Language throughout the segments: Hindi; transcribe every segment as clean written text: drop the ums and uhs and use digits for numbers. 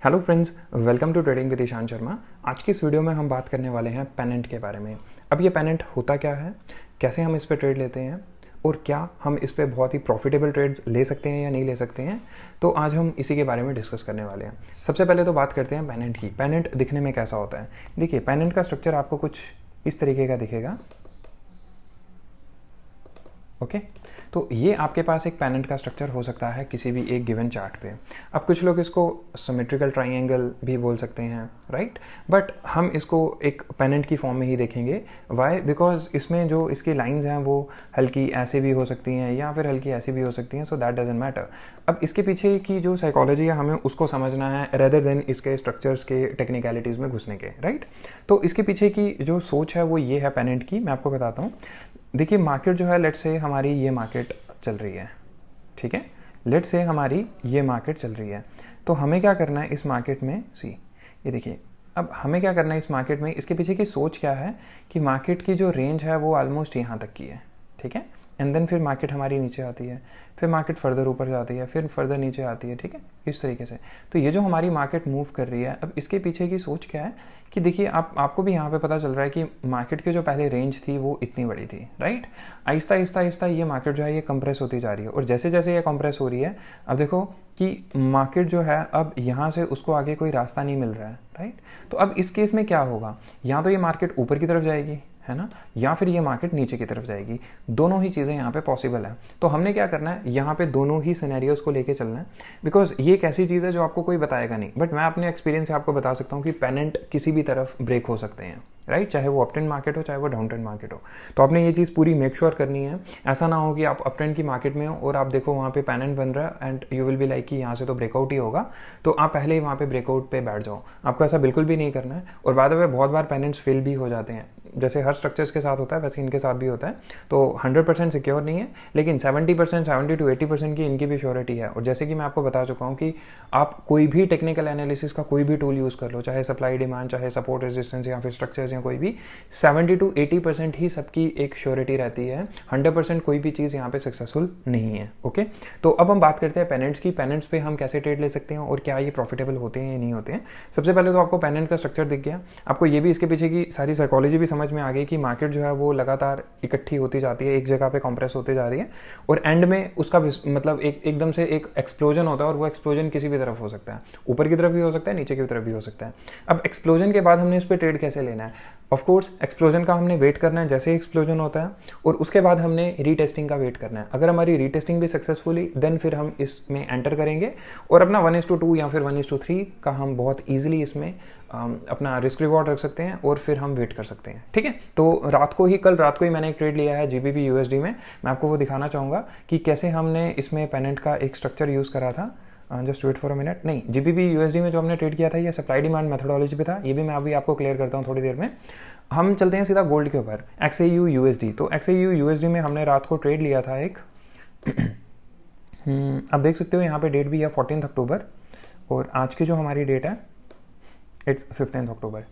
Hello friends, welcome to trading with Ishan Sharma. आज की इस वीडियो में हम बात करने वाले हैं पेनेंट के बारे में। अब ये पेनेंट होता क्या है, कैसे हम इस पर ट्रेड लेते हैं और क्या हम इस पर बहुत ही प्रॉफिटेबल ट्रेड्स ले सकते हैं या नहीं ले सकते हैं, तो आज हम इसी के बारे में डिस्कस करने वाले हैं। सबसे पहले तो बात करते हैं पेनेंट की। पेनेंट दिखने में कैसा होता है? देखिए, पेनेंट का स्ट्रक्चर आपको कुछ इस तरीके का दिखेगा। ओके, तो ये आपके पास एक पेनेंट का स्ट्रक्चर हो सकता है किसी भी एक गिवन चार्ट पे। अब कुछ लोग इसको सिमेट्रिकल ट्राइंगल भी बोल सकते हैं, राइट, बट हम इसको एक पेनेंट की फॉर्म में ही देखेंगे। वाई? बिकॉज इसमें जो इसकी लाइंस हैं वो हल्की ऐसे भी हो सकती हैं या फिर हल्की ऐसी भी हो सकती हैं, सो दैट डजंट मैटर। अब इसके पीछे की जो साइकोलॉजी है हमें उसको समझना है रेदर देन इसके स्ट्रक्चर्स के टेक्निकलिटीज़ में घुसने के, राइट। तो इसके पीछे की जो सोच है वो ये है पेनेंट की। मैं आपको बताता हूँ। देखिए, मार्केट जो है, लेट्स से हमारी ये मार्केट चल रही है, ठीक है, लेट्स से हमारी ये मार्केट चल रही है। तो हमें क्या करना है इस मार्केट में? सी, ये देखिए, अब हमें क्या करना है इस मार्केट में, इसके पीछे की सोच क्या है कि मार्केट की जो रेंज है वो ऑलमोस्ट यहाँ तक की है, ठीक है। एंड देन फिर मार्केट हमारी नीचे आती है, फिर मार्केट फर्दर ऊपर जाती है, फिर फर्दर नीचे आती है, ठीक है, इस तरीके से। तो ये जो हमारी मार्केट मूव कर रही है, अब इसके पीछे की सोच क्या है कि देखिए, आपको भी यहाँ पे पता चल रहा है कि मार्केट की जो पहले रेंज थी वो इतनी बड़ी थी, राइट। आहिस्ता आहिस्ता आहिस्ता ये मार्केट जो है ये कंप्रेस होती जा रही है, और जैसे जैसे ये कंप्रेस हो रही है, अब देखो कि मार्केट जो है अब यहाँ से उसको आगे कोई रास्ता नहीं मिल रहा है, राइट। तो अब इस केस में क्या होगा, या तो ये मार्केट ऊपर की तरफ जाएगी, है ना, या फिर ये मार्केट नीचे की तरफ जाएगी। दोनों ही चीज़ें यहाँ पे पॉसिबल है। तो हमने क्या करना है, यहाँ पे दोनों ही सिनेरियोज को लेके चलना है, बिकॉज ये एक ऐसी चीज़ है जो आपको कोई बताएगा नहीं, बट मैं अपने एक्सपीरियंस से आपको बता सकता हूँ कि पेनेंट किसी भी तरफ ब्रेक हो सकते हैं, राइट, चाहे वो अपट्रेंड मार्केट हो चाहे वो डाउन ट्रेंड मार्केट हो। तो आपने ये चीज़ पूरी मेक श्योर करनी है। ऐसा ना हो कि आप अपट्रेंड की मार्केट में हो और आप देखो वहाँ पे पेनेंट बन रहा है and you will be like कि यहाँ से तो ब्रेकआउट ही होगा, तो आप पहले ही वहाँ पे ब्रेकआउट पे बैठ जाओ। आपको ऐसा बिल्कुल भी नहीं करना है। और बाद में बहुत बार पेनेंट्स फेल भी हो जाते हैं, जैसे हर स्ट्रक्चर्स के साथ होता है वैसे इनके साथ भी होता है। तो 100% सिक्योर नहीं है, लेकिन 70%, 70 to 80% की इनकी भी श्योरिटी है। और जैसे कि मैं आपको बता चुका हूँ कि आप कोई भी टेक्निकल एनालिसिस का कोई भी टूल यूज़ कर लो, चाहे सप्लाई डिमांड, चाहे सपोर्ट रेजिस्टेंस या फिर स्ट्रक्चर्स या कोई भी, 70 to 80% ही सबकी एक श्योरिटी रहती है। 100% कोई भी चीज़ यहाँ पे सक्सेसफुल नहीं है। ओके, तो अब हम बात करते हैं पेनेंट्स की। पेनेंट्स पे हम कैसे ट्रेड ले सकते हैं और क्या ये प्रॉफिटेबल होते हैं या नहीं होते हैं। सबसे पहले तो आपको पेनेंट का स्ट्रक्चर दिख गया, आपको ये भी इसके पीछे की सारी साइकोलॉजी भी समझ में आ गई कि मार्केट जो है वो लगातार इकट्ठी होती जाती है, एक जगह पे कंप्रेस होती जा रही है, और एंड में उसका मतलब एकदम से एक एक्सप्लोजन होता है, और वो एक्सप्लोजन किसी भी तरफ हो सकता है, ऊपर की तरफ भी हो सकता है, नीचे की तरफ भी हो सकता है। अब एक्सप्लोजन के बाद हमने इस पर ट्रेड कैसे लेना है? ऑफ कोर्स एक्सप्लोजन का हमने वेट करना है जैसे ही एक्सप्लोजन होता है, और उसके बाद हमने रीटेस्टिंग का वेट करना है। अगर हमारी रीटेस्टिंग भी सक्सेसफुली, देन फिर हम इसमें एंटर करेंगे और अपना 1:2 या फिर 1:3 का हम बहुत ईजिली इसमें अपना रिस्क रिवॉर्ड रख सकते हैं, और फिर हम वेट कर सकते हैं, ठीक है। तो कल रात को ही मैंने एक ट्रेड लिया है GBP USD में। मैं आपको वो दिखाना चाहूँगा कि कैसे हमने इसमें पेनेंट का एक स्ट्रक्चर यूज़ करा था। Just wait for a minute. नहीं, GBP USD में जो हमने ट्रेड किया था ये सप्लाई डिमांड मेथोडोलॉजी पे था। ये भी मैं अभी आपको क्लियर करता हूँ थोड़ी देर में। हम चलते हैं सीधा गोल्ड के ऊपर, XAU USD। तो XAU USD में हमने रात को ट्रेड लिया था एक आप देख सकते हो यहाँ पे डेट भी है 14 अक्टूबर, और आज की जो हमारी डेट है इट्स 15 अक्टूबर।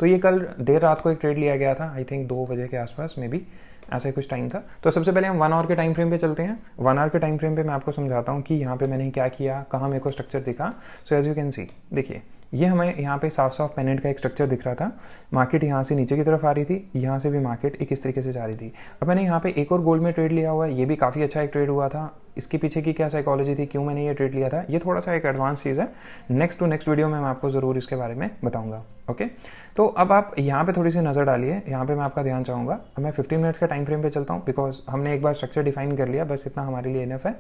तो ये कल देर रात को एक ट्रेड लिया गया था, आई थिंक 2 बजे के आसपास, मे बी ऐसा ही कुछ टाइम था। तो सबसे पहले हम 1 आवर के टाइम फ्रेम पे चलते हैं। 1 आवर के टाइम फ्रेम पे मैं आपको समझाता हूँ कि यहाँ पे मैंने क्या किया, कहाँ मेरे को स्ट्रक्चर दिखा। So as you can see, देखिए, ये हमें यहाँ पे साफ साफ पेनेंट का एक स्ट्रक्चर दिख रहा था। मार्केट यहाँ से नीचे की तरफ आ रही थी, यहाँ से भी मार्केट एक इस तरीके से जा रही थी। अब मैंने यहाँ पे एक और गोल्ड में ट्रेड लिया हुआ है, ये भी काफ़ी अच्छा एक ट्रेड हुआ था। इसके पीछे की क्या साइकोलॉजी थी, क्यों मैंने ये ट्रेड लिया था, ये थोड़ा सा एक एडवांस चीज़ है। नेक्स्ट वीडियो में मैं आपको ज़रूर इसके बारे में बताऊँगा। ओके, तो अब आप यहाँ पे थोड़ी सी नज़र डालिए। यहाँ पे मैं आपका ध्यान चाहूँगा। अब मैं 15 मिनट्स का टाइम फ्रेम पे चलता हूँ, बिकॉज हमने एक बार स्ट्रक्चर डिफाइन कर लिया, बस इतना हमारे लिए इनफ है।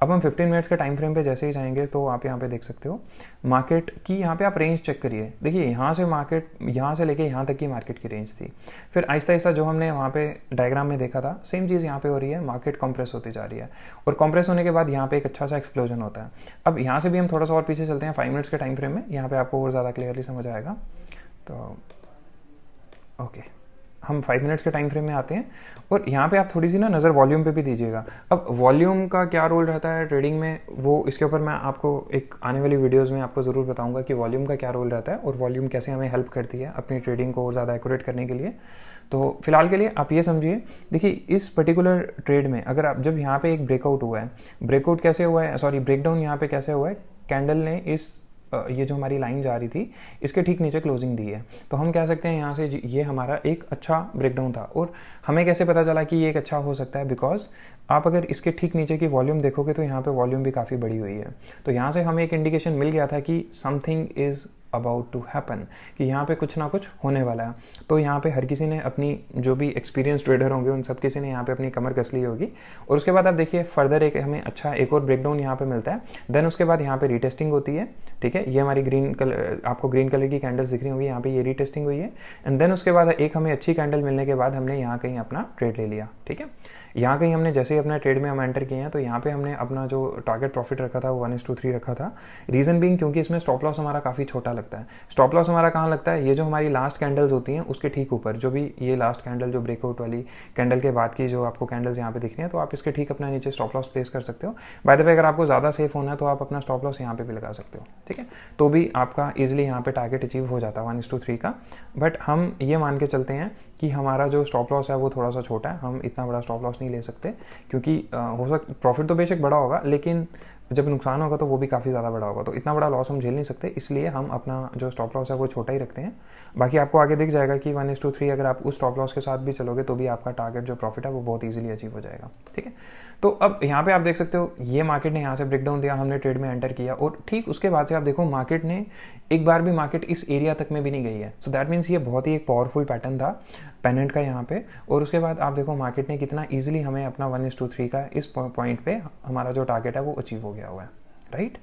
अब हम 15 मिनट्स के टाइम फ्रेम पे जैसे ही जाएंगे तो आप यहाँ पे देख सकते हो मार्केट की, यहाँ पे आप रेंज चेक करिए। देखिए, यहाँ से मार्केट, यहाँ से लेके यहाँ तक की मार्केट की रेंज थी। फिर आहिस्ता आहिस्ता जो हमने वहाँ पे डायग्राम में देखा था, सेम चीज़ यहाँ पे हो रही है। मार्केट कंप्रेस होती जा रही है, और कंप्रेस होने के बाद यहाँ पे एक अच्छा सा एक्सप्लोजन होता है। अब यहाँ से भी हम थोड़ा सा और पीछे चलते हैं 5 मिनट्स के टाइम फ्रेम में, यहाँ पे आपको और ज़्यादा क्लियरली समझ आएगा। तो ओके, हम 5 मिनट्स के टाइम फ्रेम में आते हैं, और यहाँ पे आप थोड़ी सी ना नज़र वॉल्यूम पे भी दीजिएगा। अब वॉल्यूम का क्या रोल रहता है ट्रेडिंग में, वो इसके ऊपर मैं आपको एक आने वाली वीडियोस में आपको ज़रूर बताऊंगा कि वॉल्यूम का क्या रोल रहता है और वॉल्यूम कैसे हमें हेल्प करती है अपनी ट्रेडिंग को और ज़्यादा एक्यूरेट करने के लिए। तो फिलहाल के लिए आप ये समझिए, देखिए, इस पर्टिकुलर ट्रेड में अगर आप, जब यहाँ पे एक ब्रेकआउट हुआ है, ब्रेकआउट कैसे हुआ है, सॉरी ब्रेकडाउन यहाँ पे कैसे हुआ है, कैंडल ने इस ये जो हमारी लाइन जा रही थी इसके ठीक नीचे क्लोजिंग दी है। तो हम कह सकते हैं यहाँ से ये हमारा एक अच्छा ब्रेकडाउन था। और हमें कैसे पता चला कि ये एक अच्छा हो सकता है, बिकॉज आप अगर इसके ठीक नीचे की वॉल्यूम देखोगे तो यहाँ पे वॉल्यूम भी काफ़ी बड़ी हुई है। तो यहाँ से हमें एक इंडिकेशन मिल गया था कि something is about to happen, कि यहाँ पे कुछ ना कुछ होने वाला है। तो यहाँ पे हर किसी ने अपनी, जो भी एक्सपीरियंस ट्रेडर होंगे उन सब किसी ने यहाँ पे अपनी कमर कस ली होगी। और उसके बाद आप देखिए फर्दर एक हमें अच्छा एक और ब्रेकडाउन यहाँ पे मिलता है। देन उसके बाद यहाँ पे रीटेस्टिंग होती है, ठीक है। ये हमारी ग्रीन कलर, आपको ग्रीन कलर की कैंडल्स दिख रही होंगी, यहाँ पे ये रीटेस्टिंग हुई है। एंड देन उसके बाद एक हमें अच्छी कैंडल मिलने के बाद हमने यहाँ कहीं अपना ट्रेड ले लिया, ठीक है। यहाँ कहीं हमने जैसे ही अपना ट्रेड में हम एंटर किए हैं तो यहाँ पे हमने अपना जो टारगेट प्रॉफिट रखा था वो 1:3 रखा था। रीज़न बीइंग क्योंकि इसमें स्टॉप लॉस हमारा काफ़ी छोटा लगता है। स्टॉप लॉस हमारा कहाँ लगता है, ये जो हमारी लास्ट कैंडल्स होती हैं उसके ठीक ऊपर, जो भी ये लास्ट कैंडल जो ब्रेकआउट वाली कैंडल के बाद की जो आपको कैंडल्स यहाँ पे दिख रही हैं, तो आप इसके ठीक अपना नीचे स्टॉप लॉस प्लेस कर सकते हो। बाय द वे अगर आपको ज़्यादा सेफ होना है तो आप अपना स्टॉप लॉस यहाँ पे भी लगा सकते हो, ठीक है। तो भी आपका ईजिली यहाँ पे टारगेट अचीव हो जाता है 1:3 का। बट हम ये मान के चलते हैं कि हमारा जो स्टॉप लॉस है वो थोड़ा सा छोटा है, हम इतना बड़ा स्टॉप लॉस नहीं ले सकते, क्योंकि हो सकता प्रॉफिट तो बेशक बड़ा होगा लेकिन जब नुकसान होगा तो वो भी काफ़ी ज़्यादा बड़ा होगा। तो इतना बड़ा लॉस हम झेल नहीं सकते, इसलिए हम अपना जो स्टॉप लॉस है वो छोटा ही रखते हैं। बाकी आपको आगे दिख जाएगा कि 1:3 अगर आप उस स्टॉप लॉस के साथ भी चलोगे तो भी आपका टारगेट जो प्रॉफिट है वो बहुत ईजिली अचीव हो जाएगा, ठीक है। तो अब यहाँ पे आप देख सकते हो ये मार्केट ने यहाँ से ब्रेकडाउन दिया, हमने ट्रेड में एंटर किया और ठीक उसके बाद से आप देखो मार्केट ने एक बार भी मार्केट इस एरिया तक में भी नहीं गई है। सो दैट मीन्स ये बहुत ही एक पावरफुल पैटर्न था पेनेंट का यहाँ पे। और उसके बाद आप देखो मार्केट ने कितना ईजिली हमें अपना 1:3 का इस पॉइंट पे हमारा जो टारगेट है वो अचीव हो गया हुआ है, राइट।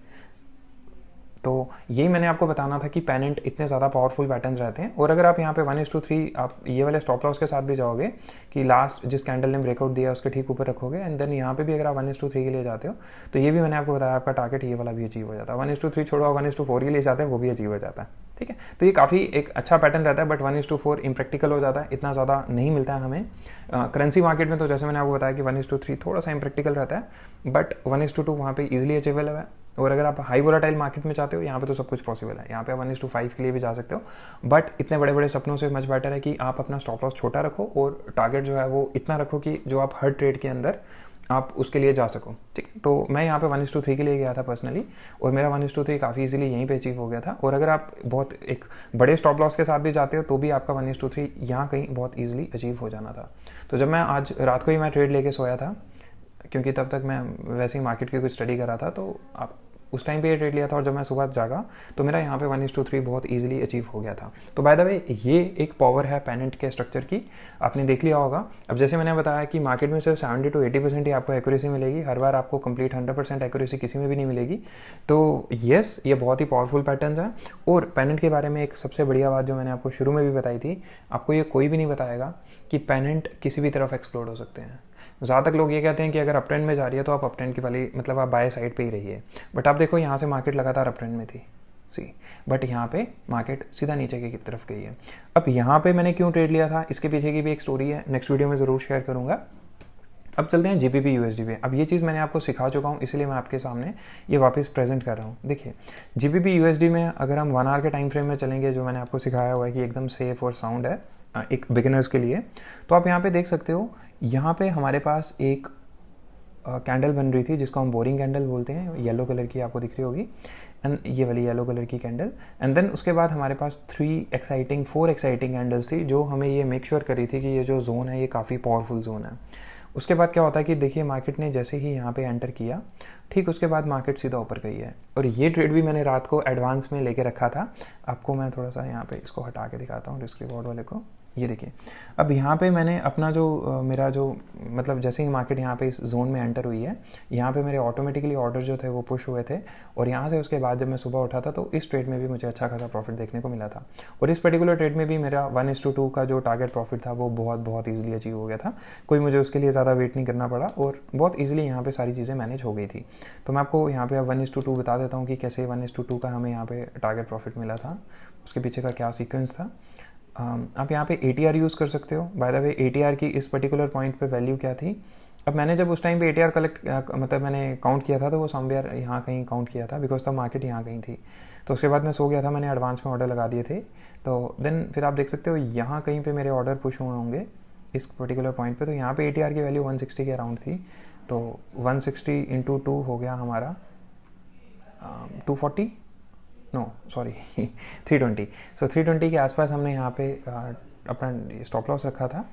तो यही मैंने आपको बताना था कि पेनेंट इतने ज़्यादा पावरफुल पैटर्न्स रहते हैं। और अगर आप यहाँ पे 1:3 आप ये वाले स्टॉप लॉस के साथ भी जाओगे कि लास्ट जिस कैंडल ने ब्रेकआउट दिया उसके ठीक ऊपर रखोगे एंड देन यहाँ पे भी अगर आप 1:3 के लिए जाते हो तो ये भी मैंने आपको बताया आपका टारगेट ये वाला भी अचीव हो जाता है। 1:3 छोड़ो आप 1:4 के लिए जाते हैं वो भी अचीव हो जाता है, ठीक है। तो ये काफ़ी एक अच्छा पैटर्न रहता है। बट 1:4 इम्प्रैक्टिकल हो जाता है, इतना ज़्यादा नहीं मिलता है हमें करेंसी मार्केट में। तो जैसे मैंने आपको बताया कि 1:3 थोड़ा सा इम्प्रैक्टिकल रहता है, बट 1:2 वहाँ पे ईजिली अचीवेबल है। और अगर आप हाई वोलेटाइल मार्केट में चाहते हो यहाँ पे तो सब कुछ पॉसिबल है, यहाँ पे 1:5 के लिए भी जा सकते हो। बट इतने बड़े बड़े सपनों से मच बेटर है कि आप अपना स्टॉप लॉस छोटा रखो और टारगेट जो है वो इतना रखो कि जो आप हर ट्रेड के अंदर आप उसके लिए जा सको, ठीक है। तो मैं यहाँ पे 1:3 के लिए गया था पर्सनली और मेरा 1:3 काफ़ी इजीली यहीं पे अचीव हो गया था। और अगर आप बहुत एक बड़े स्टॉप लॉस के साथ भी जाते हो तो भी आपका 1:3 यहाँ कहीं बहुत ईजिली अचीव हो जाना था। तो जब मैं आज रात को ही मैं ट्रेड लेके सोया था, क्योंकि तब तक मैं वैसे ही मार्केट की कुछ स्टडी कर रहा था, तो आप उस टाइम पे ये ट्रेड लिया था और जब मैं सुबह जागा तो मेरा यहाँ पे 1:3 बहुत इजीली अचीव हो गया था। तो बाय द वे ये एक पावर है पेनेंट के स्ट्रक्चर की, आपने देख लिया होगा। अब जैसे मैंने बताया कि मार्केट में सिर्फ 70 to 80% ही आपको एक्यूरेसी मिलेगी, हर बार आपको कंप्लीट 100% एक्यूरेसी किसी में भी नहीं मिलेगी। तो येस, ये बहुत ही पावरफुल पैटर्न्स हैं। और पेनेंट के बारे में एक सबसे बढ़िया बात जो मैंने आपको शुरू में भी बताई थी, आपको ये कोई भी नहीं बताएगा कि पेनेंट किसी भी तरफ एक्सप्लोड हो सकते हैं। ज़्यादा तक लोग ये कहते हैं कि अगर अप ट्रेंड में जा रही है तो आप अप ट्रेंड की वाली मतलब आप बाय साइड पे ही रहिए। बट आप देखो यहाँ से मार्केट लगातार अप ट्रेंड में थी बट यहाँ पे मार्केट सीधा नीचे की तरफ गई है। अब यहाँ पे मैंने क्यों ट्रेड लिया था इसके पीछे की भी एक स्टोरी है, नेक्स्ट वीडियो में ज़रूर शेयर करूँगा। अब चलते हैं GBP USD पे। अब ये चीज़ मैंने आपको सिखा चुका हूँ, इसलिए मैं आपके सामने ये वापस प्रेजेंट कर रहा हूँ। देखिए GBP USD में अगर हम 1 आवर के टाइम फ्रेम में चलेंगे, जो मैंने आपको सिखाया हुआ है कि एकदम सेफ और साउंड है एक बिगिनर्स के लिए, तो आप यहाँ पे देख सकते हो यहाँ पे हमारे पास एक कैंडल बन रही थी जिसको हम बोरिंग कैंडल बोलते हैं, येलो कलर की आपको दिख रही होगी, एंड ये वाली येलो कलर की कैंडल। एंड देन उसके बाद हमारे पास 4 एक्साइटिंग कैंडल्स थी जो हमें ये मेक श्योर कर रही थी कि ये जो जोन है ये काफ़ी पावरफुल जोन है। उसके बाद क्या होता है कि देखिए मार्केट ने जैसे ही यहाँ पे एंटर किया, ठीक उसके बाद मार्केट सीधा ऊपर गई है। और ये ट्रेड भी मैंने रात को एडवांस में लेके रखा था। आपको मैं थोड़ा सा यहाँ पे इसको हटा के दिखाता हूँ रिस्क रिवॉर्ड वाले को। ये देखिए अब यहाँ पे मैंने अपना जो मेरा जो मतलब जैसे ही मार्केट यहाँ पे इस जोन में एंटर हुई है, यहाँ पे मेरे ऑटोमेटिकली ऑर्डर जो थे वो पुश हुए थे। और यहाँ से उसके बाद जब मैं सुबह उठा था तो इस ट्रेड में भी मुझे अच्छा खासा प्रॉफिट देखने को मिला था। और इस पर्टिकुलर ट्रेड में भी मेरा 1:2 का जो टारगेट प्रॉफिट था वो बहुत ईजिली अचीव हो गया था। कोई मुझे उसके लिए ज़्यादा वेट नहीं करना पड़ा और बहुत ईजिली यहाँ पर सारी चीज़ें मैनेज हो गई थी। तो मैं आपको यहाँ पे 1:2 बता देता हूँ कि कैसे 1:2 का हमें यहाँ पे टारगेट प्रॉफिट मिला था, उसके पीछे का क्या सीक्वेंस था। आप यहाँ पे ATR यूज़ कर सकते हो। बाय द वे ATR की इस पर्टिकुलर पॉइंट पे वैल्यू क्या थी, अब मैंने जब उस टाइम पे ATR मतलब मैंने काउंट किया था तो वो समवेयर यहाँ कहीं काउंट किया था, बिकॉज तब मार्केट यहाँ कहीं थी। तो उसके बाद मैं सो गया था, मैंने एडवांस में ऑर्डर लगा दिए थे। तो देन फिर आप देख सकते हो यहाँ कहीं पर मेरे ऑर्डर पुश हुए होंगे इस पर्टिकुलर पॉइंट पर। तो यहाँ पर ATR की वैल्यू 160 के अराउंड थी। तो 160 × 2 हो गया हमारा 240, नो सॉरी 320। सो 320 के आसपास हमने यहाँ पे अपना स्टॉप लॉस रखा था।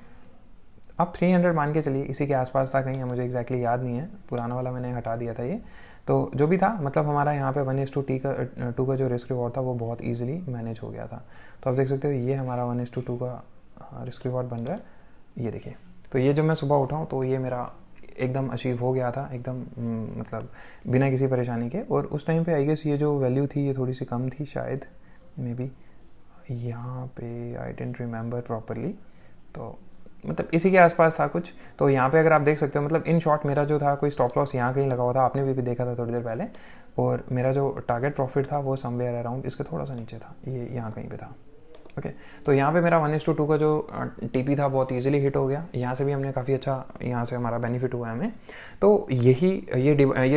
अब 300 मान के चलिए, इसी के आसपास था कहीं, मुझे एग्जैक्टली याद नहीं है, पुराना वाला मैंने हटा दिया था ये। तो जो भी था, मतलब हमारा यहाँ पे 1:2 का जो रिस्क रिवॉर्ड था वो बहुत ईजिली मैनेज हो गया था। तो आप देख सकते हो ये हमारा 1:2 का रिस्क रिवॉर्ड बन रहा है, ये देखिए। तो ये जब मैं सुबह उठाऊँ तो ये मेरा एकदम अचीव हो गया था, एकदम मतलब बिना किसी परेशानी के। और उस टाइम पे आई गेस ये जो वैल्यू थी ये थोड़ी सी कम थी शायद, मे बी यहाँ पे आई डेंट रिमेंबर प्रॉपरली, तो मतलब इसी के आसपास था कुछ। तो यहाँ पे अगर आप देख सकते हो, मतलब इन शॉर्ट मेरा जो था कोई स्टॉप लॉस यहाँ कहीं लगा हुआ था, आपने भी देखा था थोड़ी देर पहले, और मेरा जो टारगेट प्रॉफिट था वो समवेयर अराउंड इसके थोड़ा सा नीचे था, ये यहाँ कहीं पे था। ओके, तो यहाँ पे मेरा 1:2 का जो टीपी था बहुत इजीली हिट हो गया। यहाँ से भी हमने काफ़ी अच्छा, यहाँ से हमारा बेनिफिट हुआ है हमें। तो ये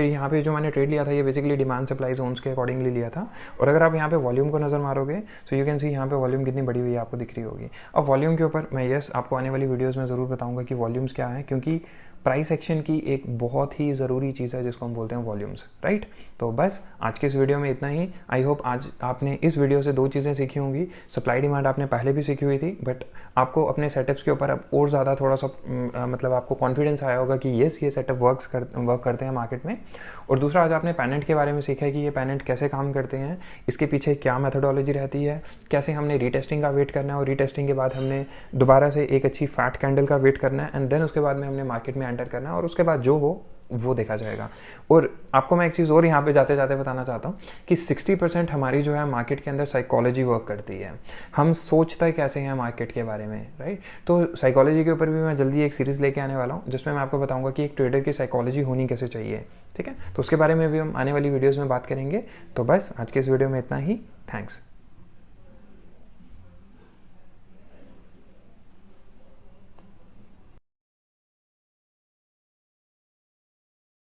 यहाँ पे जो मैंने ट्रेड लिया था ये बेसिकली डिमांड सप्लाई जोन्स के अकॉर्डिंगली लिया था। और अगर आप यहाँ पे वॉल्यूम को नज़र मारोगे सो यू कैन सी यहाँ पे वॉल्यूम कितनी बड़ी हुई है, आपको दिख रही होगी। अब वॉल्यूम के ऊपर मैं आपको आने वाली वीडियोज़ में ज़रूर बताऊँगा कि वॉल्यूम्स क्या है, क्योंकि प्राइस एक्शन की एक बहुत ही ज़रूरी चीज़ है जिसको हम बोलते हैं वॉल्यूम्स, राइट। तो बस आज के इस वीडियो में इतना ही। आई होप आज आपने इस वीडियो से 2 चीज़ें सीखी होंगी। सप्लाई डिमांड आपने पहले भी सीखी हुई थी, बट आपको अपने सेटअप्स के ऊपर अब और ज़्यादा थोड़ा सा मतलब आपको कॉन्फिडेंस आया होगा कि ये सेटअप वर्क करते हैं मार्केट में। और दूसरा, आज आपने पेनेंट के बारे में सीखा है कि ये पेनेंट कैसे काम करते हैं, इसके पीछे क्या मेथोडोलॉजी रहती है, कैसे हमने रीटेस्टिंग का वेट करना है, और रीटेस्टिंग के बाद हमने दोबारा से एक अच्छी फैट कैंडल का वेट करना है, एंड देन उसके बाद में हमने मार्केट में एंटर करना है, और उसके बाद जो हो वो देखा जाएगा। और आपको मैं एक चीज़ और यहाँ पे जाते जाते बताना चाहता हूँ कि 60% हमारी जो है मार्केट के अंदर साइकोलॉजी वर्क करती है। हम सोचते कैसे हैं मार्केट के बारे में, राइट। तो साइकोलॉजी के ऊपर भी मैं जल्दी एक सीरीज़ लेके आने वाला हूँ जिसमें मैं आपको बताऊँगा कि एक ट्रेडर की साइकोलॉजी होनी कैसे चाहिए, ठीक है। तो उसके बारे में भी हम आने वाली वीडियोज़ में बात करेंगे। तो बस आज के इस वीडियो में इतना ही। थैंक्स।